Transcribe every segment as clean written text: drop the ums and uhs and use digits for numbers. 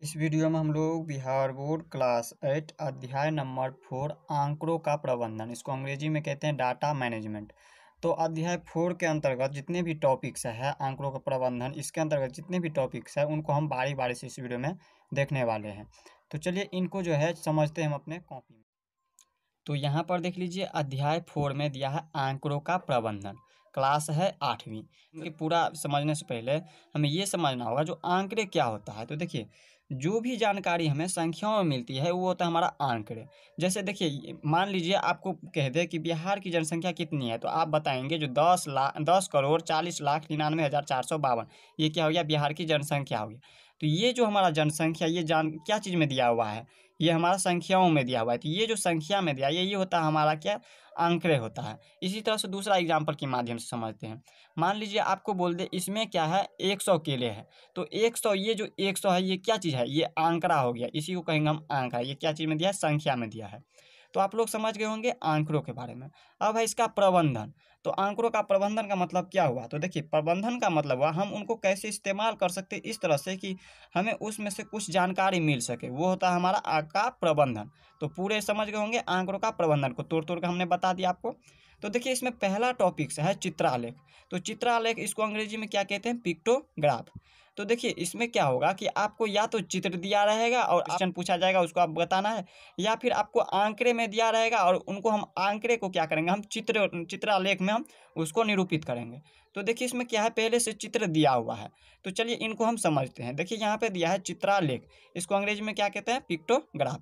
इस वीडियो में हम लोग बिहार बोर्ड क्लास 8 अध्याय नंबर 4 आंकड़ों का प्रबंधन, इसको अंग्रेजी में कहते हैं डाटा मैनेजमेंट। तो अध्याय 4 के अंतर्गत जितने भी टॉपिक्स है आंकड़ों का प्रबंधन, इसके अंतर्गत जितने भी टॉपिक्स है उनको हम बारी बारी से इस वीडियो में देखने वाले हैं। तो चलिए इनको जो है समझते हैं हम अपने कॉपी में। तो यहाँ पर देख लीजिए अध्याय 4 में दिया है आंकड़ों का प्रबंधन, क्लास है 8वीं। इनके पूरा समझने से पहले हमें ये समझना होगा जो आंकड़े क्या होता है। तो देखिए जो भी जानकारी हमें संख्याओं में मिलती है वो होता है हमारा आंकड़े। जैसे देखिए मान लीजिए आपको कह दे कि बिहार की जनसंख्या कितनी है, तो आप बताएंगे जो 10,40,99,452, ये क्या हो गया, बिहार की जनसंख्या हो गया। तो ये जो हमारा जनसंख्या, ये क्या चीज़ में दिया हुआ है, ये हमारा संख्याओं में दिया हुआ है। तो ये जो संख्या में दिया ये होता है हमारा क्या, आंकड़े होता है। इसी तरह से दूसरा एग्जाम्पल के माध्यम से समझते हैं। मान लीजिए आपको बोल दे इसमें क्या है, 100 केले हैं। तो 100, ये जो 100 है ये क्या चीज़ है, ये आंकड़ा हो गया, इसी को कहेंगे हम आंकड़ा। ये क्या चीज़ में दिया है, संख्या में दिया है। तो आप लोग समझ गए होंगे आंकड़ों के बारे में। अब है इसका प्रबंधन। तो आंकड़ों का प्रबंधन का मतलब क्या हुआ, तो देखिए प्रबंधन का मतलब हुआ हम उनको कैसे इस्तेमाल कर सकते हैं इस तरह से कि हमें उसमें से कुछ जानकारी मिल सके, वो होता है हमारा का प्रबंधन। तो पूरे समझ गए होंगे आंकड़ों का प्रबंधन को, तोड़ तोड़ के हमने बता दिया आपको। तो देखिए इसमें पहला टॉपिक है चित्रालेख। तो चित्रालेख इसको अंग्रेजी में क्या कहते हैं, पिक्टोग्राफ। तो देखिए इसमें क्या होगा कि आपको या तो चित्र दिया रहेगा और क्वेश्चन पूछा जाएगा, उसको आप बताना है, या फिर आपको आंकड़े में दिया रहेगा और उनको हम आंकड़े को क्या करेंगे, हम चित्रालेख में हम उसको निरूपित करेंगे। तो देखिए इसमें क्या है, पहले से चित्र दिया हुआ है। तो चलिए इनको हम समझते हैं। देखिए यहाँ पे दिया है चित्रालेख, इसको अंग्रेजी में क्या कहते हैं, पिक्टोग्राफ।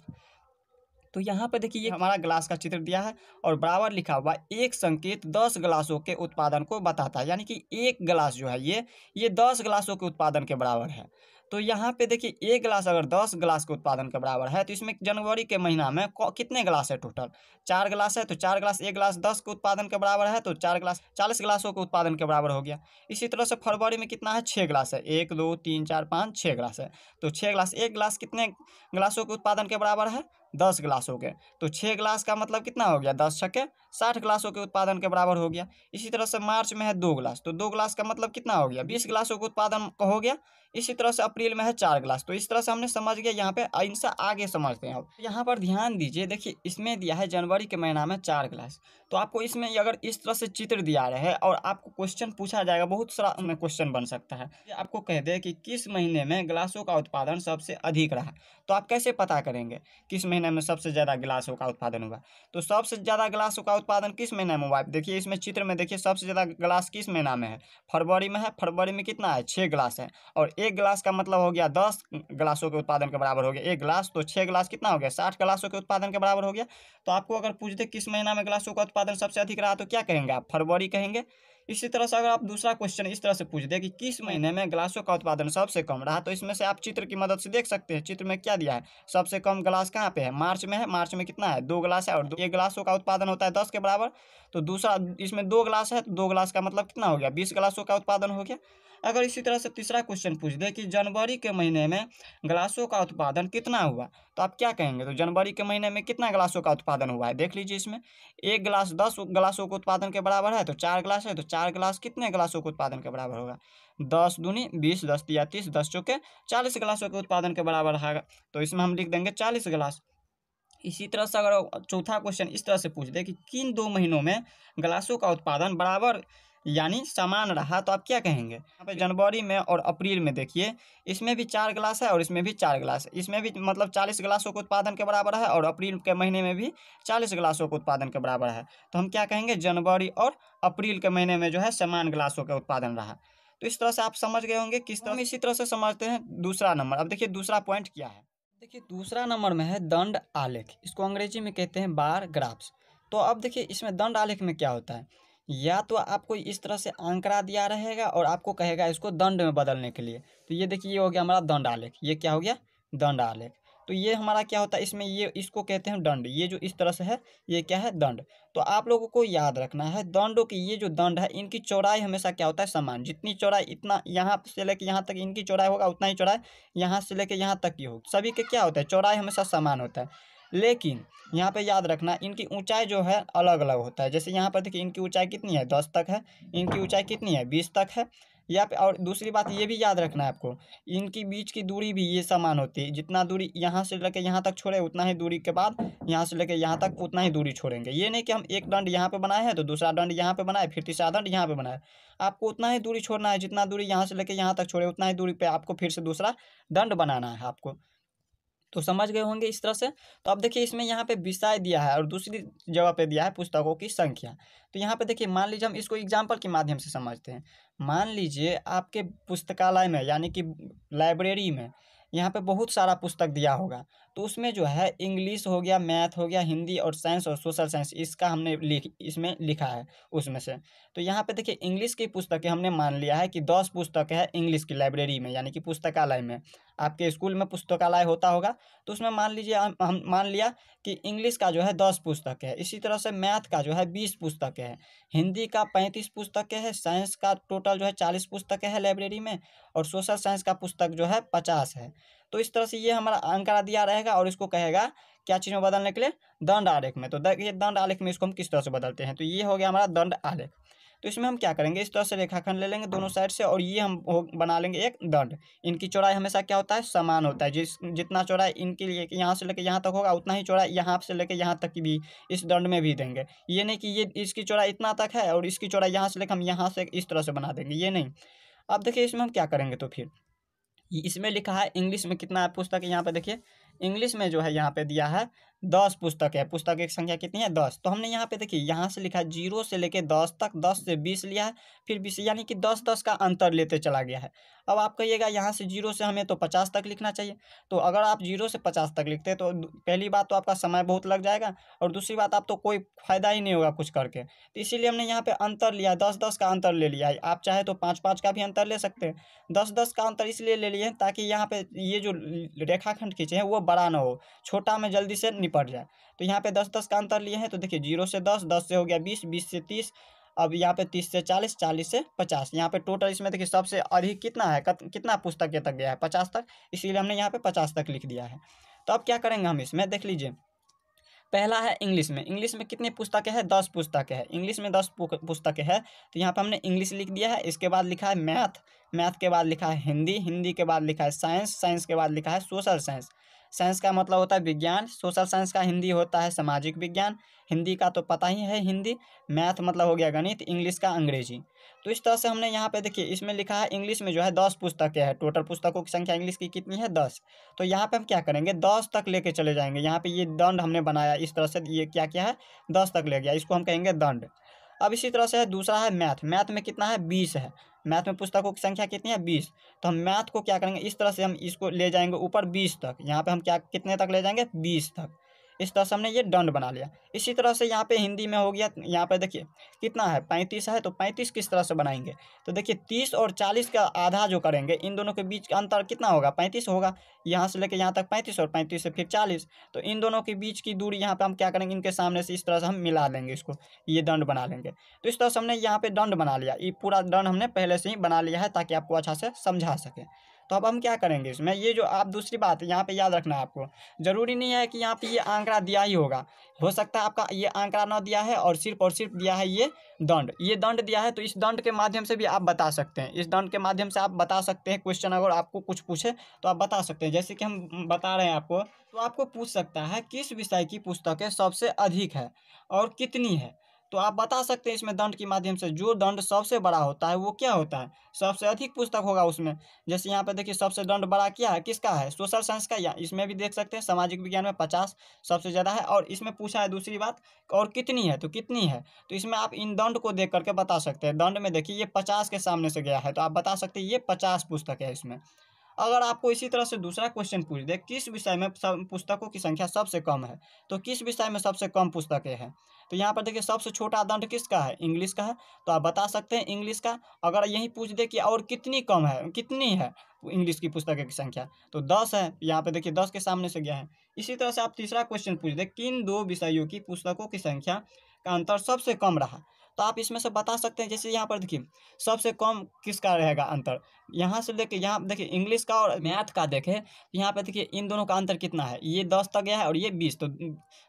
तो यहाँ पे देखिए ये हमारा ग्लास का चित्र दिया है और बराबर लिखा हुआ एक संकेत 10 ग्लासों के उत्पादन को बताता है, यानी कि एक ग्लास जो है ये 10 ग्लासों के उत्पादन के बराबर है। तो यहाँ पे देखिए एक ग्लास अगर 10 ग्लास के उत्पादन के बराबर है, तो इसमें जनवरी के महीना में कितने ग्लास है टोटल, 4 ग्लास है। तो 4 ग्लास, एक ग्लास 10 के उत्पादन के बराबर है, तो 4 ग्लास 40 ग्लासों के उत्पादन के बराबर हो गया। इसी तरह से फरवरी में कितना है, 6 ग्लास है, 1 2 3 4 5 6 ग्लास है। तो 6 ग्लास, एक ग्लास कितने ग्लासों के उत्पादन के बराबर है, 10 ग्लास हो गए। तो 6 ग्लास का मतलब कितना हो गया, 10 छक्के 60 ग्लासों के उत्पादन के बराबर हो गया। इसी तरह से मार्च में है 2 ग्लास, तो 2 ग्लास का मतलब कितना हो गया, 20 ग्लासों के उत्पादन हो गया। इसी तरह से अप्रैल में है 4 ग्लास। तो इस तरह से हमने समझ गया। यहाँ पे इनसे आगे समझते हैं। अब यहाँ पर ध्यान दीजिए, देखिए इसमें दिया है जनवरी के महीना में 4 ग्लास। तो आपको इसमें अगर इस तरह से चित्र दिया रहे और आपको क्वेश्चन पूछा जाएगा, बहुत सारा उसमें क्वेश्चन बन सकता है। ये आपको कह दे कि किस महीने में ग्लासों का उत्पादन सबसे अधिक रहा, तो आप कैसे पता करेंगे किस महीने में सबसे ज़्यादा गिलासों का उत्पादन हुआ। तो सबसे ज़्यादा गिलासों का उत्पादन किस महीने में हुआ है, देखिए इसमें चित्र में देखिए सबसे ज़्यादा गिलास किस महीना में है, फरवरी में है। फरवरी में कितना है, 6 गिलास है। और एक गिलास का मतलब हो गया 10 गिलासों के उत्पादन के बराबर हो गया एक गिलास। तो 6 गिलास कितना हो गया, 60 गिलासों के उत्पादन के बराबर हो गया। तो आपको अगर पूछ दे किस महीना में गिलासों का उत्पादन सबसे अधिक रहा, तो क्या कहेंगे आप, फरवरी कहेंगे। इसी तरह से अगर आप दूसरा क्वेश्चन इस तरह से पूछ दे कि किस महीने में ग्लासों का उत्पादन सबसे कम रहा, तो इसमें से आप चित्र की मदद से देख सकते हैं। चित्र में क्या दिया है, सबसे कम ग्लास कहाँ पे है, मार्च में है। मार्च में कितना है, 2 ग्लास है, और एक ग्लासों का उत्पादन होता है 10 के बराबर। तो दूसरा इसमें 2 ग्लास है, तो 2 ग्लास का मतलब कितना हो गया, 20 ग्लासों का उत्पादन हो गया। अगर इसी तरह से तीसरा क्वेश्चन पूछ दे कि जनवरी के महीने में ग्लासों का उत्पादन कितना हुआ, तो आप क्या कहेंगे, तो जनवरी के महीने में कितना ग्लासों का उत्पादन हुआ है, देख लीजिए इसमें एक गिलास 10 ग्लासों के उत्पादन के बराबर है। तो 4 गिलास है, तो 4 गिलास कितने ग्लासों के उत्पादन के बराबर होगा, 10 दूनी 20, 10 तिया 30, 10 चौके 40 गिलासों के उत्पादन के बराबर है। तो इसमें हम लिख देंगे 40 गिलास। इसी तरह से अगर चौथा क्वेश्चन इस तरह से पूछ दे कि किन 2 महीनों में ग्लासों का उत्पादन बराबर यानी समान रहा, तो आप क्या कहेंगे। यहाँ पे जनवरी में और अप्रैल में देखिए इसमें भी 4 गिलास है और इसमें भी 4 गिलास है। इसमें भी मतलब 40 गिलासों के उत्पादन के बराबर है, और अप्रैल के महीने में भी 40 गिलासों के उत्पादन के बराबर है। तो हम क्या कहेंगे, जनवरी और अप्रैल के महीने में जो है समान गिलासों का उत्पादन रहा। तो इस तरह से आप समझ गए होंगे किस तरह। हम इसी तरह से समझते हैं दूसरा नंबर। अब देखिए दूसरा पॉइंट क्या है, देखिए दूसरा नंबर में है दंड आलेख, इसको अंग्रेजी में कहते हैं बार ग्राफ्स। तो अब देखिए इसमें दंड आलेख में क्या होता है, या तो आपको इस तरह से आंकड़ा दिया रहेगा और आपको कहेगा इसको दंड में बदलने के लिए। तो ये देखिए ये हो गया हमारा दंड आलेख, ये क्या हो गया, दंड आलेख। तो ये हमारा क्या होता है, इसमें ये इसको कहते हैं दंड, ये जो इस तरह से है ये क्या है, दंड। तो आप लोगों को याद रखना है दंडों की, ये जो दंड है इनकी चौड़ाई हमेशा क्या होता है, समान। जितनी चौड़ाई इतना यहाँ से लेके यहाँ तक इनकी चौड़ाई होगा, उतना ही चौड़ाई यहाँ से लेके यहाँ तक की होगी। सभी के क्या होता है, चौड़ाई हमेशा समान होता है। लेकिन यहाँ पे याद रखना इनकी ऊंचाई जो है अलग अलग होता है। जैसे यहाँ पर देखिए इनकी ऊंचाई कितनी है, 10 तक है, इनकी ऊंचाई कितनी है, 20 तक है। या और दूसरी बात ये भी याद रखना है आपको, इनकी बीच की दूरी भी ये समान होती है। जितना दूरी यहाँ से लेकर यहाँ तक छोड़े उतना ही दूरी के बाद यहाँ से लेकर यहाँ तक उतना ही दूरी छोड़ेंगे। ये नहीं कि हम एक दंड यहाँ पे बनाए हैं तो दूसरा दंड यहाँ पे बनाए, फिर तीसरा दंड यहाँ पे बनाए। आपको उतना ही दूरी छोड़ना है, जितना दूरी यहाँ से लेकर यहाँ तक छोड़े उतना ही दूरी पे आपको फिर से दूसरा दंड बनाना है आपको। तो समझ गए होंगे इस तरह से। तो अब देखिए इसमें यहाँ पे विषय दिया है और दूसरी जगह पे दिया है पुस्तकों की संख्या। तो यहाँ पे देखिए मान लीजिए हम इसको एग्जाम्पल के माध्यम से समझते हैं। मान लीजिए आपके पुस्तकालय में यानी कि लाइब्रेरी में यहाँ पे बहुत सारा पुस्तक दिया होगा, तो उसमें जो है इंग्लिश हो गया, मैथ हो गया, हिंदी और साइंस और सोशल साइंस इसका हमने इसमें लिखा है उसमें से। तो यहाँ पे देखिए इंग्लिश की पुस्तकें हमने मान लिया है कि 10 पुस्तक है इंग्लिश की लाइब्रेरी में यानी कि पुस्तकालय में। आपके स्कूल में पुस्तकालय होता होगा, तो उसमें मान लीजिए हम मान लिया कि इंग्लिश का जो है 10 पुस्तक है। इसी तरह से मैथ का जो है 20 पुस्तक है, हिंदी का 35 पुस्तक है, साइंस का टोटल जो है 40 पुस्तक है लाइब्रेरी में, और सोशल साइंस का पुस्तक जो है 50 है। तो इस तरह से ये हमारा आंकड़ा दिया रहेगा और इसको कहेगा क्या चीज़ में बदलने के लिए, दंड आलेख में। तो ये दंड आलेख में इसको हम किस तरह से बदलते हैं, तो ये हो गया हमारा दंड आलेख। तो इसमें हम क्या करेंगे, इस तरह से रेखाखंड ले लेंगे दोनों साइड से और ये हम बना लेंगे एक दंड। इनकी चौड़ाई हमेशा क्या होता है, समान होता है। जितना चौड़ाई इनके लिए यहाँ से लेकर यहाँ तक होगा उतना ही चौड़ाई यहाँ से लेकर यहाँ तक की भी इस दंड में भी देंगे। ये नहीं कि ये इसकी चौड़ाई इतना तक है और इसकी चौड़ाई यहाँ से लेकर हम यहाँ से इस तरह से बना देंगे, ये नहीं। अब देखिए इसमें हम क्या करेंगे, तो फिर इसमें लिखा है इंग्लिश में कितना पुस्तक है, यहाँ पे देखिए इंग्लिश में जो है यहाँ पे दिया है 10 पुस्तक है। पुस्तक की संख्या कितनी है, 10। तो हमने यहाँ पे देखिए यहाँ से लिखा है 0 से लेके 10 तक, 10 से 20 लिया है, फिर 20 यानी कि 10-10 का अंतर लेते चला गया है। अब आप कहिएगा यहाँ से 0 से हमें तो 50 तक लिखना चाहिए। तो अगर आप 0 से 50 तक लिखते हैं तो पहली बात तो आपका समय बहुत लग जाएगा और दूसरी बात आप तो कोई फायदा ही नहीं होगा कुछ करके। तो इसीलिए हमने यहाँ पे अंतर लिया, 10-10 का अंतर ले लिया है। आप चाहे तो 5-5 का भी अंतर ले सकते हैं। 10-10 का अंतर इसलिए ले लिए ताकि यहाँ पे ये जो रेखाखंड खींचे हैं वो बड़ा ना हो, छोटा में जल्दी से निपट जाए। तो यहाँ पे 10-10 का अंतर लिए हैं। तो देखिए 0 से 10, 10 से हो गया 20, 20 से 30, अब यहाँ पे 30 से 40, 40 से 50। यहाँ पे टोटल इसमें देखिए सबसे अधिक कितना है, कितना पुस्तक तक गया है, 50 तक, इसीलिए हमने यहाँ पे 50 तक लिख दिया है। तो अब क्या करेंगे हम इसमें, देख लीजिए। पहला है इंग्लिश में। इंग्लिश में कितनी पुस्तकें हैं, 10 पुस्तकें हैं। इंग्लिश में 10 पुस्तकें हैं, तो यहाँ पे हमने इंग्लिश लिख दिया है। इसके बाद लिखा है मैथ, मैथ के बाद लिखा है हिंदी, हिंदी के बाद लिखा है साइंस, साइंस के बाद लिखा है सोशल साइंस। साइंस का मतलब होता है विज्ञान, सोशल साइंस का हिंदी होता है सामाजिक विज्ञान, हिंदी का तो पता ही है हिंदी, मैथ मतलब हो गया गणित, इंग्लिश का अंग्रेजी। तो इस तरह से हमने यहाँ पे देखिए इसमें लिखा है इंग्लिश में जो है 10 पुस्तकें हैं। टोटल पुस्तकों की संख्या इंग्लिश की कितनी है, 10। तो यहाँ पे हम क्या करेंगे, 10 तक लेके चले जाएंगे। यहाँ पे ये दंड हमने बनाया इस तरह से, ये क्या क्या है, 10 तक ले गया, इसको हम कहेंगे दंड। अब इसी तरह से है दूसरा है मैथ। मैथ में कितना है, 20 है। मैथ में पुस्तकों की संख्या कितनी है, 20। तो हम मैथ को क्या करेंगे, इस तरह से हम इसको ले जाएंगे ऊपर 20 तक। यहाँ पे हम क्या कितने तक ले जाएंगे, 20 तक। इस तरह से हमने ये दंड बना लिया। इसी तरह से यहाँ पे हिंदी में हो गया, यहाँ पे देखिए कितना है, 35 है। तो 35 किस तरह से बनाएंगे, तो देखिए 30 और 40 का आधा जो करेंगे, इन दोनों के बीच का अंतर कितना होगा, 35 होगा। यहाँ से लेकर यहाँ तक 35 और 35 से फिर 40। तो इन दोनों के बीच की दूरी यहाँ पे हम क्या करेंगे, इनके सामने से इस तरह से हम मिला लेंगे, इसको ये दंड बना लेंगे। तो इस तरह से हमने यहाँ पे दंड बना लिया। ये पूरा दंड हमने पहले से ही बना लिया है ताकि आपको अच्छा से समझा सके। तो अब हम क्या करेंगे इसमें, ये जो आप दूसरी बात यहाँ पे याद रखना है आपको, जरूरी नहीं है कि यहाँ पे ये आंकड़ा दिया ही होगा। हो सकता है आपका ये आंकड़ा ना दिया है और सिर्फ दिया है ये दंड, ये दंड दिया है। तो इस दंड के माध्यम से भी आप बता सकते हैं, इस दंड के माध्यम से आप बता सकते हैं। क्वेश्चन अगर आपको कुछ पूछे तो आप बता सकते हैं। जैसे कि हम बता रहे हैं आपको, तो आपको पूछ सकता है किस विषय की पुस्तकें सबसे अधिक है और कितनी है। तो आप बता सकते हैं इसमें दंड के माध्यम से। जो दंड सबसे बड़ा होता है वो क्या होता है, सबसे अधिक पुस्तक होगा उसमें। जैसे यहाँ पे देखिए सबसे दंड बड़ा क्या है, किसका है, सोशल साइंस का। या इसमें भी देख सकते हैं सामाजिक विज्ञान में 50 सबसे ज़्यादा है। और इसमें पूछा है दूसरी बात, और कितनी है, तो कितनी है। तो इसमें आप इन दंड को देख करके बता सकते हैं। दंड में देखिए ये 50 के सामने से गया है, तो आप बता सकते हैं ये 50 पुस्तक है इसमें। अगर आपको इसी तरह से दूसरा क्वेश्चन पूछ दे, किस विषय में पुस्तकों की संख्या सबसे कम है, तो किस विषय में सबसे कम पुस्तकें हैं। तो यहाँ पर देखिए सबसे छोटा दंड किसका है, इंग्लिश का है। तो आप बता सकते हैं इंग्लिश का। अगर यही पूछ दे कि और कितनी कम है, कितनी है इंग्लिश की पुस्तकें की संख्या, तो 10 है। यहाँ पे देखिए 10 के सामने से गया है। इसी तरह से आप तीसरा क्वेश्चन पूछ दे, किन दो विषयों की पुस्तकों की संख्या का अंतर सबसे कम रहा। तो आप इसमें से बता सकते हैं। जैसे यहाँ पर देखिए सबसे कम किसका रहेगा अंतर, यहाँ से लेके यहाँ देखिए इंग्लिश का और मैथ का देखें, यहाँ पे देखिए इन दोनों का अंतर कितना है, ये 10 तक गया है और ये 20, तो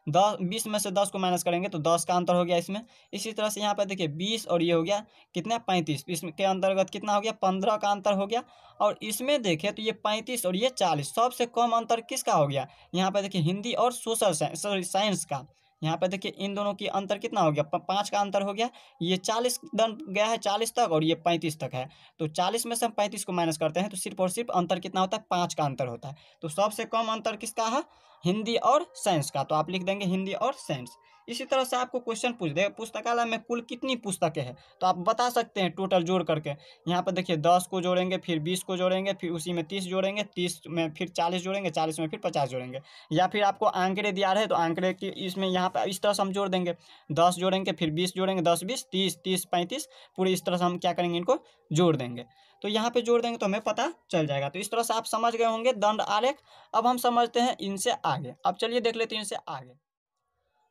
20 में से 10 को माइनस करेंगे तो 10 का अंतर हो गया इसमें। इसी तरह से यहाँ पे देखिए 20 और ये हो गया कितना 35, इसमें के अंतर्गत कितना हो गया 15 का अंतर हो गया। और इसमें देखें तो ये 35 और ये 40, सबसे कम अंतर किसका हो गया, यहाँ पे देखिए हिंदी और सोशल साइंस का। यहाँ पे देखिए इन दोनों की अंतर कितना हो गया, 5 का अंतर हो गया। ये 40 दंड गया है 40 तक और ये 35 तक है, तो 40 में से हम 35 को माइनस करते हैं तो सिर्फ और सिर्फ अंतर कितना होता है 5 का अंतर होता है। तो सबसे कम अंतर किसका है, हिंदी और साइंस का, तो आप लिख देंगे हिंदी और साइंस। इसी तरह से आपको क्वेश्चन पूछ दे पुस्तकालय में कुल कितनी पुस्तकें हैं, तो आप बता सकते हैं टोटल जोड़ करके। यहाँ पर देखिए 10 को जोड़ेंगे, फिर 20 को जोड़ेंगे, फिर उसी में 30 जोड़ेंगे, 30 में फिर 40 जोड़ेंगे, 40 में फिर 50 जोड़ेंगे। या फिर आपको आंकड़े दिया रहे तो आंकड़े की इसमें यहाँ पर इस तरह से हम जोड़ देंगे, 10 जोड़ेंगे, फिर 20 जोड़ेंगे, 10 20 30 30 35, पूरी इस तरह से हम क्या करेंगे इनको जोड़ देंगे। तो यहाँ पे जोड़ देंगे तो हमें पता चल जाएगा। तो इस तरह से आप समझ गए होंगे दंड आलेख। अब हम समझते हैं इनसे आगे। अब चलिए देख लेते हैं इनसे आगे।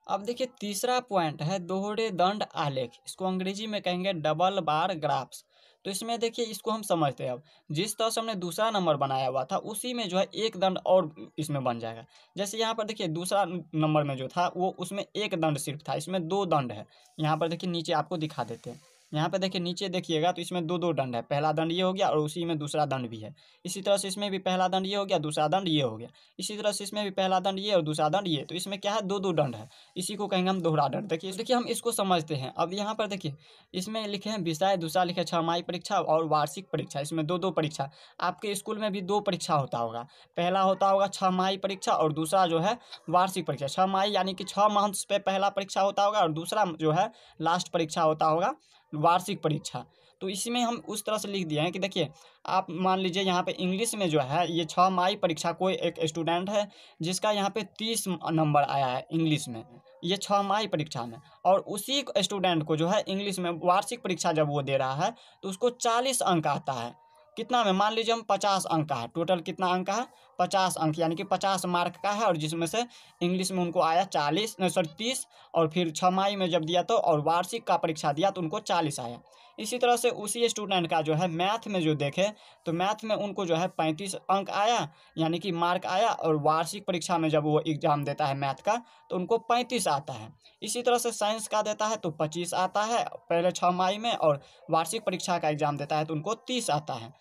अब देखिए तीसरा पॉइंट है दोहरे दंड आलेख, इसको अंग्रेजी में कहेंगे डबल बार ग्राफ्स। तो इसमें देखिए इसको हम समझते हैं। अब जिस तरह से हमने दूसरा नंबर बनाया हुआ था उसी में जो है एक दंड और इसमें बन जाएगा। जैसे यहाँ पर देखिए दूसरा नंबर में जो था वो उसमें एक दंड सिर्फ था, इसमें 2 दंड है। यहाँ पर देखिए नीचे आपको दिखा देते हैं, यहाँ पे देखिए नीचे देखिएगा तो इसमें 2 2 दंड है, पहला दंड ये हो गया और उसी में दूसरा दंड भी है। इसी तरह से इसमें भी पहला दंड ये हो गया, दूसरा दंड ये हो गया। इसी तरह से इसमें भी पहला दंड ये और दूसरा दंड ये, तो इसमें क्या है 2 2 दंड है, इसी को कहेंगे हम दोहरा दंड। देखिए हम इसको समझते हैं। अब यहाँ पर देखिए इसमें लिखे हैं विषय, दूसरा लिखे छमाही परीक्षा और वार्षिक परीक्षा, इसमें 2 2 परीक्षा। आपके स्कूल में भी 2 परीक्षा होता होगा, पहला होता होगा छमाही परीक्षा और दूसरा जो है वार्षिक परीक्षा। छमाही यानी कि 6 मंथ्स पे पहला परीक्षा होता होगा और दूसरा जो है लास्ट परीक्षा होता होगा वार्षिक परीक्षा। तो इसमें हम उस तरह से लिख दिए हैं कि देखिए आप मान लीजिए यहाँ पे इंग्लिश में जो है ये 6 माही परीक्षा, कोई एक स्टूडेंट है जिसका यहाँ पे 30 नंबर आया है इंग्लिश में, ये 6 माही परीक्षा में, और उसी स्टूडेंट को जो है इंग्लिश में वार्षिक परीक्षा जब वो दे रहा है तो उसको 40 अंक आता है। कितना में, मान लीजिए हम 50 अंक का है, टोटल कितना अंक का है 50 अंक, यानी कि 50 मार्क का है, और जिसमें से इंग्लिश में उनको आया 40 सॉरी 30, और फिर छमाही में जब दिया तो और वार्षिक का परीक्षा दिया तो उनको 40 आया। इसी तरह से उसी स्टूडेंट का जो है मैथ में जो देखे तो मैथ में उनको जो है 35 अंक आया, यानी कि मार्क आया, और वार्षिक परीक्षा में जब वो एग्जाम देता है मैथ का तो उनको 35 आता है। इसी तरह से साइंस का देता है तो 25 आता है पहले छमाही में, और वार्षिक परीक्षा का एग्जाम देता है तो उनको 30 आता है।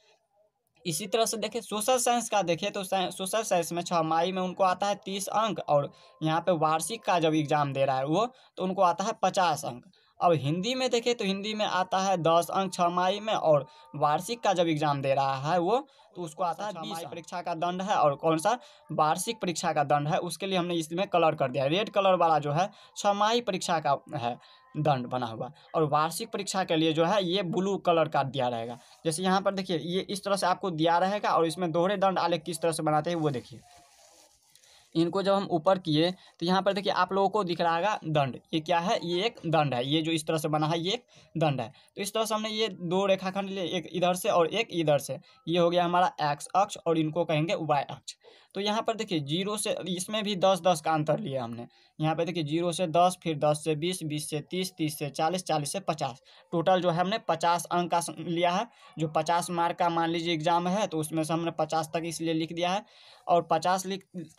इसी तरह से देखें सोशल साइंस का देखें तो सोशल साइंस में छमाही में उनको आता है 30 अंक, और यहाँ पे वार्षिक का जब एग्जाम दे रहा है वो तो उनको आता है 50 अंक। अब हिंदी में देखें तो हिंदी में आता है 10 अंक छमाही में, और वार्षिक का जब एग्जाम दे रहा है वो तो उसको आता है 20 परीक्षा का दंड है, और कौन सा वार्षिक परीक्षा का दंड है उसके लिए हमने इसमें कलर कर दिया है। रेड कलर वाला जो है छमाही परीक्षा का है दंड बना हुआ, और वार्षिक परीक्षा के लिए जो है ये ब्लू कलर का दिया रहेगा। जैसे यहाँ पर देखिए ये इस तरह से आपको दिया रहेगा, और इसमें दोहरे दंड आलेख किस तरह से बनाते हैं वो देखिए। इनको जब हम ऊपर किए तो यहाँ पर देखिए आप लोगों को दिख रहा है दंड, ये क्या है, ये एक दंड है, ये जो इस तरह से बना है ये एक दंड है। तो इस तरह से हमने ये 2 रेखाखंड लिए, एक इधर से और एक इधर से, ये हो गया हमारा एक्स अक्ष और इनको कहेंगे वाई अक्ष। तो यहाँ पर देखिए 0 से, इसमें भी 10 10 का अंतर लिया हमने। यहाँ पे देखिए 0 से 10, फिर 10 से 20, 20 से 30, 30 से 40, 40 से 50, टोटल जो है हमने 50 अंक का लिया है। जो 50 मार्क का मान लीजिए एग्जाम है तो उसमें से हमने 50 तक इसलिए लिख दिया है, और 50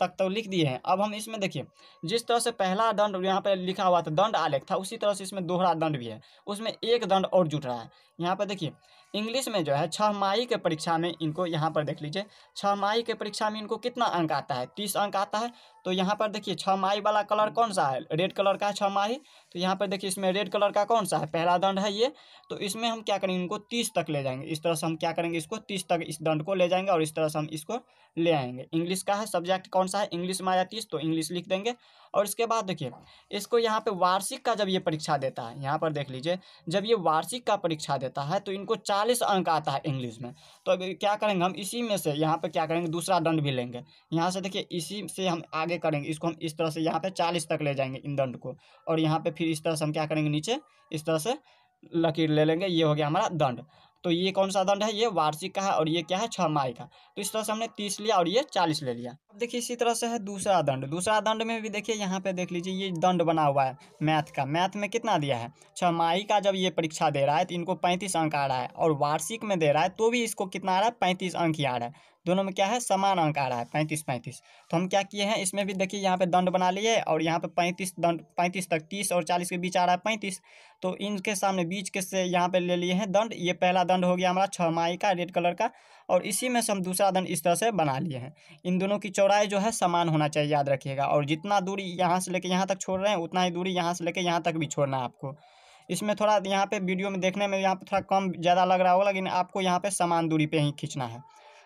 तक तो लिख दिए हैं। अब हम इसमें देखिए जिस तरह से पहला दंड यहाँ पे लिखा हुआ था दंड आलेख था, उसी तरह से इसमें दोहरा दंड भी है, उसमें एक दंड और जुट रहा है। यहाँ पर देखिए इंग्लिश में जो है 6 माही के परीक्षा में इनको, यहाँ पर देख लीजिए 6 माही के परीक्षा में इनको कितना अंक आता है, 30 अंक आता है। तो यहाँ पर देखिए 6 माही वाला कलर कौन सा है, रेड कलर का है 6 माही। तो यहाँ पर देखिए इसमें रेड कलर का कौन सा है, पहला दंड है ये। तो इसमें हम क्या करेंगे, इनको 30 तक ले जाएंगे। इस तरह से हम क्या करेंगे, इसको 30 तक इस दंड को ले जाएंगे, और इस तरह से हम इसको ले आएंगे। इंग्लिश का है, सब्जेक्ट कौन सा है, इंग्लिश में आया 30 तो इंग्लिश लिख देंगे। और इसके बाद देखिए इसको यहाँ पे वार्षिक का जब ये परीक्षा देता है, यहाँ पर देख लीजिए जब ये वार्षिक का परीक्षा देता है तो इनको 40 अंक आता है इंग्लिश में। तो अब क्या करेंगे, हम इसी में से यहाँ पे क्या करेंगे, दूसरा दंड भी लेंगे। यहाँ से देखिए इसी से हम आगे करेंगे, इसको हम इस तरह से यहाँ पे 40 तक ले जाएंगे इन दंड को, और यहाँ पे फिर इस तरह से हम क्या करेंगे, नीचे इस तरह से लकीर ले लेंगे, ये हो गया हमारा दंड। तो ये कौन सा दंड है, ये वार्षिक का है और ये क्या है, छमाही का। तो इस तरह से हमने 30 लिया और ये 40 ले लिया। अब देखिए इसी तरह से है दूसरा दंड। दूसरा दंड में भी देखिए यहाँ पे देख लीजिए, ये दंड बना हुआ है मैथ का। मैथ में कितना दिया है, छमाही का जब ये परीक्षा दे रहा है तो इनको 35 अंक आ रहा है, और वार्षिक में दे रहा है तो भी इसको कितना आ रहा है, 35 अंक ही आ रहा है। दोनों में क्या है, समान अंक आ रहा है, 35-35। तो हम क्या किए हैं, इसमें भी देखिए यहाँ पे दंड बना लिए और यहाँ पे 35 दंड, 35 तक, 30 और 40 के बीच आ रहा है 35। तो इनके सामने बीच के से यहाँ पे ले लिए हैं दंड। ये पहला दंड हो गया हमारा छमाही का, रेड कलर का, और इसी में से हम दूसरा दंड इस तरह से बना लिए हैं। इन दोनों की चौड़ाई जो है समान होना चाहिए, याद रखिएगा। और जितना दूरी यहाँ से लेके यहाँ तक छोड़ रहे हैं, उतना ही दूरी यहाँ से लेके यहाँ तक भी छोड़ना है आपको। इसमें थोड़ा यहाँ पे वीडियो में देखने में यहाँ पे थोड़ा कम ज़्यादा लग रहा होगा, लेकिन आपको यहाँ पे समान दूरी पे ही खींचना है।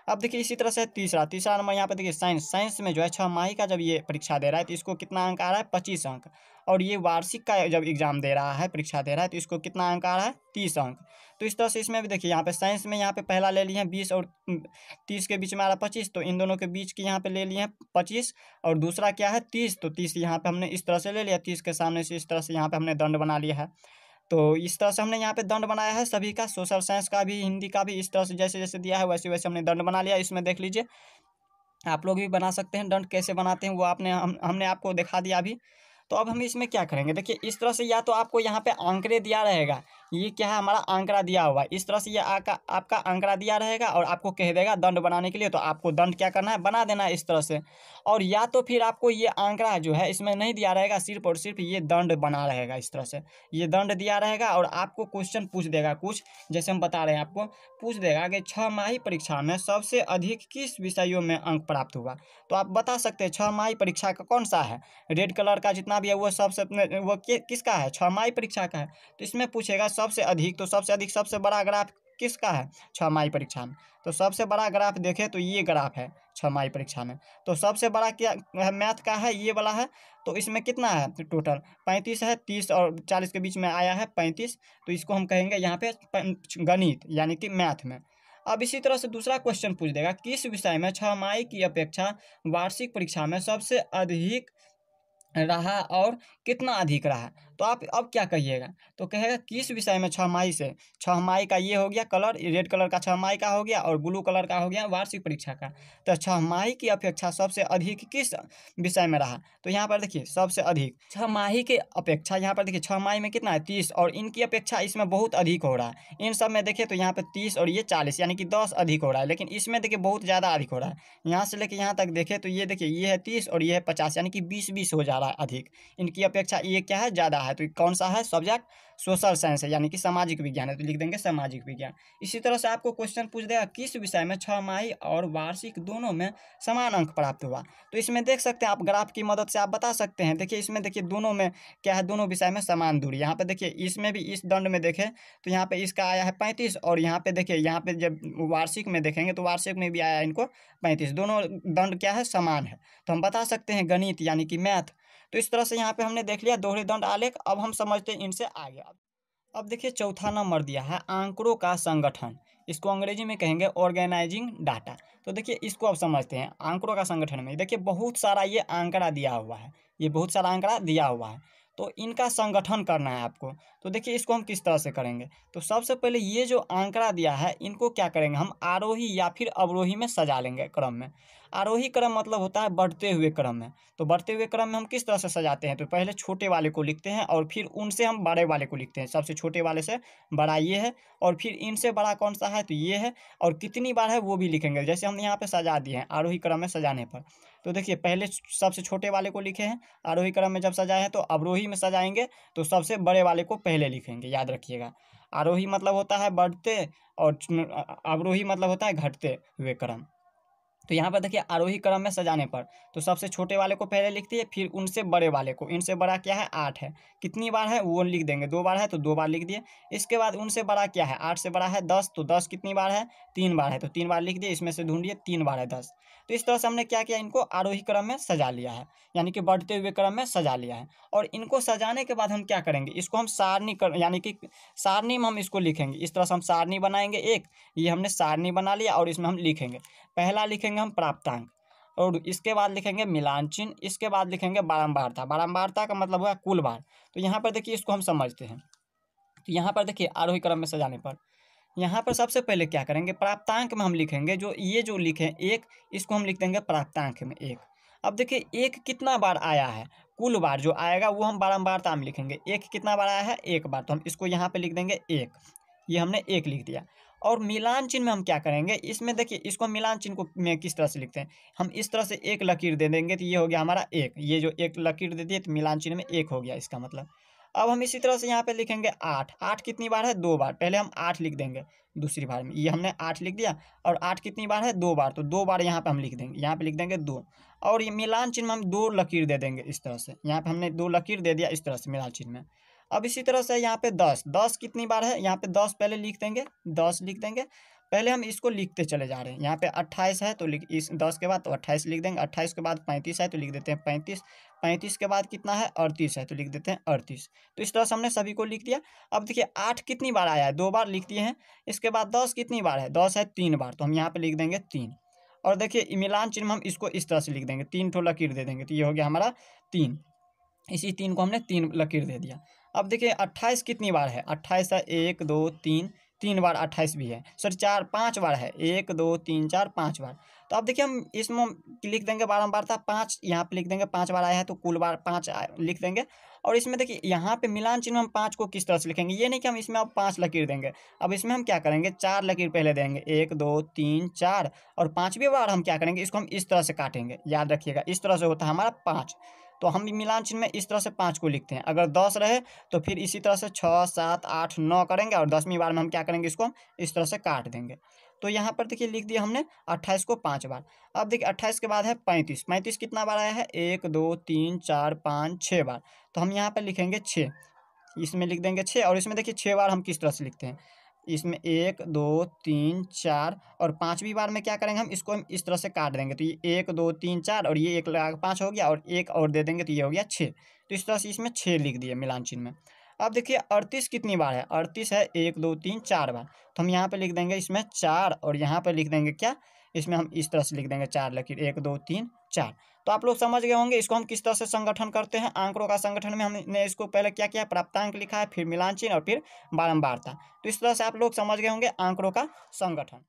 अब देखिए इसी तरह से तीसरा नंबर यहाँ पे देखिए साइंस में जो है छमाही का जब ये परीक्षा दे रहा है तो इसको कितना अंक आ रहा है, 25 अंक। और ये वार्षिक का जब एग्जाम दे रहा है, परीक्षा दे रहा है, तो इसको कितना अंक आ रहा है, 30 अंक। तो इस तरह से इसमें भी देखिए यहाँ पे साइंस में यहाँ पे पहला ले लिए हैं 20 और 30 के बीच में आ रहा है 25, तो इन दोनों के बीच की यहाँ पे ले लिए हैं 25। और दूसरा क्या है 30, तो 30 यहाँ पे हमने इस तरह से ले लिया, 30 के सामने से इस तरह से यहाँ पे हमने दंड बना लिया है। तो इस तरह से हमने यहाँ पे दंड बनाया है सभी का, सोशल साइंस का भी, हिंदी का भी। इस तरह से जैसे जैसे दिया है वैसे वैसे हमने दंड बना लिया। इसमें देख लीजिए, आप लोग भी बना सकते हैं। दंड कैसे बनाते हैं वो हमने आपको दिखा दिया अभी। तो अब हम इसमें क्या करेंगे, देखिए इस तरह से या तो आपको यहाँ पे आंकड़े दिया रहेगा, ये क्या है हमारा आंकड़ा दिया हुआ है, इस तरह से ये आपका आंकड़ा दिया रहेगा और आपको कह देगा दंड बनाने के लिए, तो आपको दंड क्या करना है, बना देना है इस तरह से। और या तो फिर आपको ये आंकड़ा जो है इसमें नहीं दिया रहेगा, सिर्फ और सिर्फ ये दंड बना रहेगा इस तरह से। ये दंड दिया रहेगा और आपको क्वेश्चन पूछ देगा कुछ, जैसे हम बता रहे हैं आपको, पूछ देगा कि छमाही परीक्षा में सबसे अधिक किस विषयों में अंक प्राप्त हुआ। तो आप बता सकते हैं छमाही परीक्षा का कौन सा है, रेड कलर का जितना भी है वो सबसे वो किसका है, छमाही परीक्षा का है। तो इसमें पूछेगा सबसे अधिक, तो सबसे अधिक सबसे बड़ा ग्राफ किसका है छमाही परीक्षा में। तो सबसे बड़ा ग्राफ देखें तो ये ग्राफ है छमाही परीक्षा में। तो सबसे बड़ा क्या है, मैथ का है, ये वाला है। तो इसमें कितना है टोटल, 35 है, 30 और 40 के बीच में आया है 35। तो इसको हम कहेंगे यहाँ पे गणित यानी कि मैथ में। अब इसी तरह से दूसरा क्वेश्चन पूछ देगा, किस विषय में छमाही की अपेक्षा वार्षिक परीक्षा में सबसे अधिक रहा और कितना अधिक रहा। तो आप अब क्या कहिएगा, तो कहेगा किस विषय में छमाही से, छमाही का ये हो गया कलर, रेड कलर का छमाही का हो गया और ब्लू कलर का हो गया वार्षिक परीक्षा का। तो छमाही की अपेक्षा सबसे अधिक किस विषय में रहा। तो यहाँ पर देखिए सबसे अधिक छमाही के अपेक्षा, यहाँ पर देखिए छमाही में कितना है 30, और इनकी अपेक्षा इसमें बहुत अधिक हो रहा है। इन सब में देखिए तो यहाँ पे 30 और ये 40 यानी कि 10 अधिक हो रहा है, लेकिन इसमें देखिए बहुत ज़्यादा अधिक हो रहा है। यहाँ से लेके यहाँ तक देखें तो ये देखिए ये है 30 और ये है 50, यानी कि 20-20 हो जा रहा है अधिक। इनकी अपेक्षा ये क्या है, ज़्यादा है। तो कौन सा है सब्जेक्ट, सोशल साइंस है, यानी कि सामाजिक विज्ञान है, तो लिख देंगे सामाजिक विज्ञान। इसी तरह से आपको क्वेश्चन पूछ देगा किस विषय में छमाही और वार्षिक दोनों में समान अंक प्राप्त हुआ। तो इसमें देख सकते हैं आप, ग्राफ की मदद से आप बता सकते हैं। देखिए इसमें देखिए दोनों में क्या है, दोनों विषय में समान दूरी। यहाँ पे देखिए इसमें भी इस दंड में देखें तो यहाँ पे इसका आया है 35, और यहाँ पे देखिए यहाँ पे जब वार्षिक में देखेंगे तो वार्षिक में भी आया है इनको 35। दोनों दंड क्या है, समान है। तो हम बता सकते हैं गणित यानी कि मैथ। तो इस तरह से यहाँ पे हमने देख लिया दोहरे दंड आलेख। अब हम समझते हैं इनसे आगे। अब देखिए चौथा नंबर दिया है आंकड़ों का संगठन, इसको अंग्रेजी में कहेंगे ऑर्गेनाइजिंग डाटा। तो देखिए इसको अब समझते हैं। आंकड़ों का संगठन में देखिए बहुत सारा ये आंकड़ा दिया हुआ है, ये बहुत सारा आंकड़ा दिया हुआ है, तो इनका संगठन करना है आपको। तो देखिए इसको हम किस तरह से करेंगे, तो सबसे पहले ये जो आंकड़ा दिया है इनको क्या करेंगे, हम आरोही या फिर अवरोही में सजा लेंगे क्रम में। आरोही क्रम मतलब होता है बढ़ते हुए क्रम में। तो बढ़ते हुए क्रम में हम किस तरह से सजाते हैं, तो पहले छोटे वाले को लिखते हैं और फिर उनसे हम बड़े वाले को लिखते हैं। सबसे छोटे वाले से बड़ा ये है, और फिर इनसे बड़ा कौन सा है तो ये है, और कितनी बार है वो भी लिखेंगे, जैसे हम यहाँ पे सजा दिए हैं आरोही क्रम में सजाने पर। तो देखिए पहले सबसे छोटे वाले को लिखे हैं, आरोही क्रम में जब सजाए हैं, तो अवरोही में सजाएंगे तो सबसे बड़े वाले को पहले लिखेंगे, याद रखिएगा। आरोही मतलब होता है बढ़ते और अवरोही मतलब होता है घटते हुए क्रम। तो यहाँ पर देखिए आरोही क्रम में सजाने पर तो सबसे छोटे वाले को पहले लिख दिए, फिर उनसे बड़े वाले को, इनसे बड़ा क्या है 8 है, कितनी बार है वो लिख देंगे, 2 बार है तो 2 बार लिख दिए। इसके बाद उनसे बड़ा क्या है, 8 से बड़ा है 10, तो 10 कितनी बार है 3 बार है, तो 3 बार लिख दिए। इसमें से ढूंढिए 3 बार है 10। तो इस तरह से हमने क्या किया, इनको आरोही क्रम में सजा लिया है, यानी कि बढ़ते हुए क्रम में सजा लिया है। और इनको सजाने के बाद हम क्या करेंगे, इसको हम सारणी यानी कि सारणी में हम इसको लिखेंगे। इस तरह से हम सारणी बनाएंगे एक, ये हमने सारणी बना लिया और इसमें हम लिखेंगे। पहला लिखेंगे हम प्राप्तांक, और इसके बाद लिखेंगे मिलान चिन्ह, इसके बाद लिखेंगे बारंबारता। बारंबारता का मतलब हुआ कुल बार। तो यहाँ पर देखिए इसको हम समझते हैं। तो यहाँ पर देखिए आरोही क्रम में सजाने पर यहाँ पर सबसे पहले क्या करेंगे, प्राप्तांक में हम लिखेंगे जो ये जो लिखे एक, इसको हम लिख देंगे प्राप्तांक में एक। अब देखिए एक कितना बार आया है, कुल बार जो आएगा वो हम बारंबारता में लिखेंगे। एक कितना बार आया है, एक बार, तो हम इसको यहाँ पे लिख देंगे एक, ये हमने एक लिख दिया। और मिलान चिन्ह में हम क्या करेंगे, इसमें देखिए इसको हम मिलान चिन्ह को में किस तरह से लिखते हैं, हम इस तरह से एक लकीर दे देंगे तो ये हो गया हमारा एक, ये जो एक लकीर दे दिए तो मिलान चिन्ह में एक हो गया इसका मतलब। अब हम इसी तरह से यहाँ पे लिखेंगे आठ, आठ कितनी बार है, दो बार, पहले हम आठ लिख देंगे दूसरी बार में, ये हमने आठ लिख दिया। और आठ कितनी बार है, दो बार, तो दो बार यहाँ पे हम लिख देंगे, यहाँ पे लिख देंगे दो। और ये मिलान चिन्ह में हम दो लकीर दे देंगे इस तरह से, यहाँ पे हमने दो लकीर दे दिया इस तरह से मिलान चिन्ह में। अब इसी तरह से यहाँ पे दस, दस कितनी बार है, यहाँ पे दस पहले लिख देंगे, दस लिख देंगे। पहले हम इसको लिखते चले जा रहे हैं, यहाँ पे 28 है तो लिख इस 10 के बाद तो 28 लिख देंगे, 28 के बाद 35 है तो लिख देते हैं 35, 35 के बाद कितना है 38 है तो लिख देते हैं 38। तो इस तरह से हमने सभी को लिख दिया। अब देखिए आठ कितनी बार आया है, दो बार लिख दिए हैं। इसके बाद 10 कितनी बार है, 10 है तीन बार, तो हम यहाँ पे लिख देंगे तीन। और देखिए मिलान चिन्ह में हम इसको इस तरह से लिख देंगे, तीन ठो लकीर दे देंगे, तो ये हो गया हमारा तीन। इसी तीन को हमने तीन लकीर दे दिया। अब देखिए 28 कितनी बार है, 28 है एक दो तीन, तीन बार 28 भी है, सॉरी चार पाँच बार है, एक दो तीन चार पाँच बार। तो अब देखिए हम इसमें लिख देंगे बारंबारता पाँच, यहाँ पे लिख देंगे पाँच बार आया है तो कुल बार पाँच लिख देंगे। और इसमें देखिए यहाँ पे मिलान चिन्ह हम पाँच को किस तरह से लिखेंगे, ये नहीं कि हम इसमें अब पाँच लकीर देंगे, अब इसमें हम क्या करेंगे, चार लकीर पहले देंगे, एक दो तीन चार, और पाँचवीं बार हम क्या करेंगे, इसको हम इस तरह से काटेंगे, याद रखिएगा इस तरह से होता है हमारा पाँच। तो हम मिलान चिन्ह में इस तरह से पाँच को लिखते हैं। अगर 10 रहे तो फिर इसी तरह से 6 7 8 9 करेंगे, और 10वीं बार में हम क्या करेंगे, इसको हम इस तरह से काट देंगे। तो यहाँ पर देखिए लिख दिया हमने 28 को पाँच बार। अब देखिए 28 के बाद है 35, 35 कितना बार आया है, एक दो तीन चार पाँच छः बार, तो हम यहाँ पर लिखेंगे छः, इसमें लिख देंगे छः। और इसमें देखिए छः बार हम किस तरह से लिखते हैं, इसमें एक दो तीन चार, और पाँचवीं बार में क्या करेंगे, हम इसको हम इस तरह से काट देंगे, तो ये एक दो तीन चार और ये एक लगा के पाँच हो गया, और एक और दे देंगे तो ये हो गया छः। तो इस तरह से इसमें छः लिख दिए मिलान चिन्ह में। अब देखिए 38 कितनी बार है, 38 है एक दो तीन चार बार, तो हम यहाँ पे लिख देंगे इसमें चार, और यहाँ पे लिख देंगे क्या, इसमें हम इस तरह से लिख देंगे चार लकीर, एक दो तीन चार। तो आप लोग समझ गए होंगे इसको हम किस तरह से संगठन करते हैं। आंकड़ों का संगठन में हमने इसको पहले क्या किया, प्राप्तांक लिखा है, फिर मिलान चिन्ह और फिर बारंबारता। तो इस तरह से आप लोग समझ गए होंगे आंकड़ों का संगठन।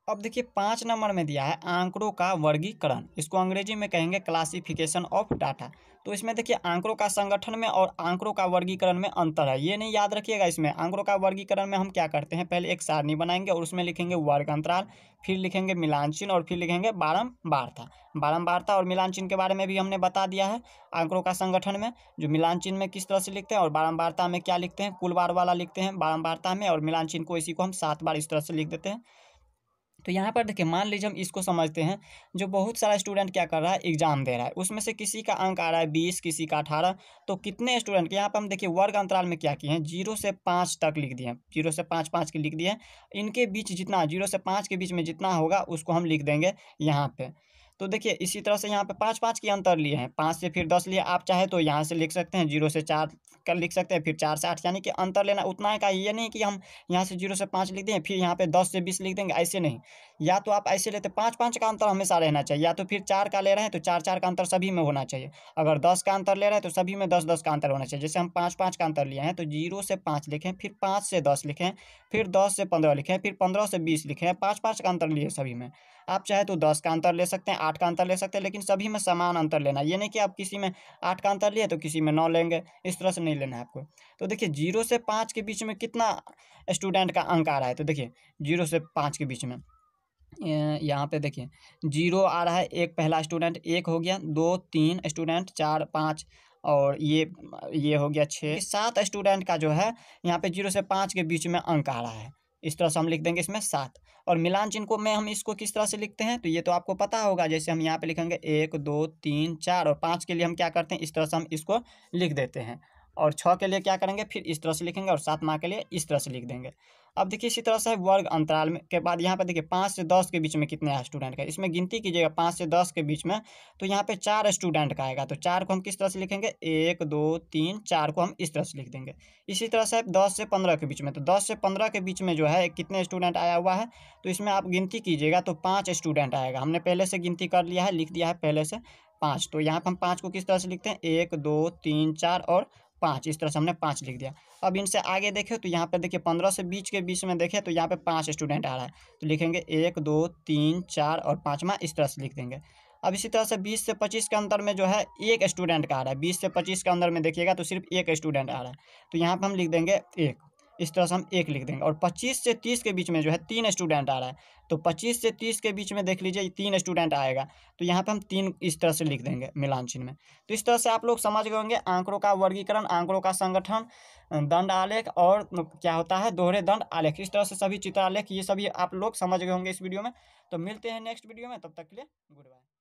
अब देखिए 5 नंबर में दिया है आंकड़ों का वर्गीकरण, इसको अंग्रेजी में कहेंगे क्लासिफिकेशन ऑफ डाटा। तो इसमें देखिए आंकड़ों का संगठन में और आंकड़ों का वर्गीकरण में अंतर है, ये नहीं याद रखिएगा। इसमें आंकड़ों का वर्गीकरण में हम क्या करते हैं, पहले एक सारणी बनाएंगे और उसमें लिखेंगे वर्ग अंतराल, फिर लिखेंगे मिलान चिन्ह और फिर लिखेंगे बारंबारता। बारंबारता और मिलान चिन्ह के बारे में भी हमने बता दिया है आंकड़ों का संगठन में, जो मिलान चिन्ह में किस तरह से लिखते हैं और बारंबारता में क्या लिखते हैं, कुल बार वाला लिखते हैं बारंबारता में, और मिलान चिन्ह को इसी को हम 7 बार इस तरह से लिख देते हैं। तो यहाँ पर देखिए मान लीजिए हम इसको समझते हैं, जो बहुत सारा स्टूडेंट क्या कर रहा है, एग्जाम दे रहा है, उसमें से किसी का अंक आ रहा है 20, किसी का 18, तो कितने स्टूडेंट के यहाँ पर हम देखिए वर्ग अंतराल में क्या किए हैं, 0 से 5 तक लिख दिए हैं, 0 से 5 5 के लिख दिए हैं। इनके बीच जितना 0 से 5 के बीच में जितना होगा उसको हम लिख देंगे यहाँ पे। तो देखिए इसी तरह से यहाँ पे 5 5 की अंतर लिए हैं, 5 से फिर 10 लिए, आप चाहे तो यहाँ से लिख सकते हैं 0 से 4 का लिख सकते हैं, फिर 4 से 8, यानी कि अंतर लेना उतना है का, ये नहीं कि हम यहाँ से 0 से 5 लिख दें फिर यहाँ पे 10 से 20 लिख देंगे, ऐसे नहीं। या तो आप ऐसे लेते 5 5 का अंतर हमेशा रहना चाहिए, या तो फिर 4 का ले रहे हैं तो 4 4 का अंतर सभी में होना चाहिए। अगर 10 का अंतर ले रहे हैं तो सभी में 10 10 का अंतर होना चाहिए। जैसे हम 5 5 का अंतर लिए हैं तो 0 से 5 लिखें, फिर 5 से 10 लिखें, फिर 10 से 15 लिखें, फिर 15 से 20 लिखें, 5 5 का अंतर लिए सभी में। आप चाहे तो 10 का अंतर ले सकते हैं, 8 का अंतर ले सकते हैं, लेकिन सभी में समान अंतर लेना, ये नहीं कि आप किसी में 8 का अंतर लिए तो किसी में 9 लेंगे, इस तरह से नहीं लेना है आपको। तो देखिए 0 से 5 के बीच में कितना स्टूडेंट का अंक आ रहा है, तो देखिए 0 से 5 के बीच में यहाँ पे देखिए 0 आ रहा है, एक पहला स्टूडेंट एक हो गया, 2 3 स्टूडेंट, 4 5, और ये हो गया 6 7 स्टूडेंट का जो है यहाँ पे 0 से 5 के बीच में अंक आ रहा है। इस तरह से हम लिख देंगे इसमें 7। और मिलान चिन्ह को में हम इसको किस तरह से लिखते हैं, तो ये तो आपको पता होगा। जैसे हम यहाँ पे लिखेंगे 1 2 3 4, और 5 के लिए हम क्या करते हैं, इस तरह से हम इसको लिख देते हैं। और 6 के लिए क्या करेंगे, फिर इस तरह से लिखेंगे, और 7 माह के लिए इस तरह से लिख देंगे। अब देखिए इसी तरह से वर्ग अंतराल में के बाद यहाँ पे देखिए 5 से 10 के बीच में कितने हैं स्टूडेंट का, इसमें गिनती कीजिएगा 5 से 10 के बीच में, तो यहाँ पे 4 स्टूडेंट का आएगा। तो 4 को हम किस तरह से लिखेंगे, 1 2 3 4 को हम इस तरह से लिख देंगे। इसी तरह से 10 से 15 के बीच में, तो 10 से 15 के बीच में जो है कितने स्टूडेंट आया हुआ है, तो इसमें आप गिनती कीजिएगा तो 5 स्टूडेंट आएगा। हमने पहले से गिनती कर लिया है, लिख दिया है पहले से 5। तो यहाँ पर हम 5 को किस तरह से लिखते हैं, 1 2 3 4 और 5, इस तरह से हमने 5 लिख दिया। अब इनसे आगे देखें तो यहाँ पे देखिए 15 से 20 के बीच में देखें तो यहाँ पे 5 स्टूडेंट आ रहा है, तो लिखेंगे 1 2 3 4 और 5वां इस तरह से लिख देंगे। अब इसी तरह से 20 से 25 के अंदर में जो है एक स्टूडेंट का आ रहा है, 20 से 25 के अंदर में देखिएगा तो सिर्फ एक स्टूडेंट आ रहा है, तो यहाँ पे हम लिख देंगे 1, इस तरह से हम 1 लिख देंगे। और 25 से 30 के बीच में जो है 3 स्टूडेंट आ रहा है, तो 25 से 30 के बीच में देख लीजिए 3 स्टूडेंट आएगा, तो यहाँ पे हम 3 इस तरह से लिख देंगे मिलान चिन्ह में। तो इस तरह से आप लोग समझ गए होंगे आंकड़ों का वर्गीकरण, आंकड़ों का संगठन, दंड आलेख और क्या होता है दोहरे दंड आलेख। इस तरह से सभी चित्रालेख ये सभी आप लोग समझ गए होंगे इस वीडियो में। तो मिलते हैं नेक्स्ट वीडियो में, तब तक के लिए गुड बाय।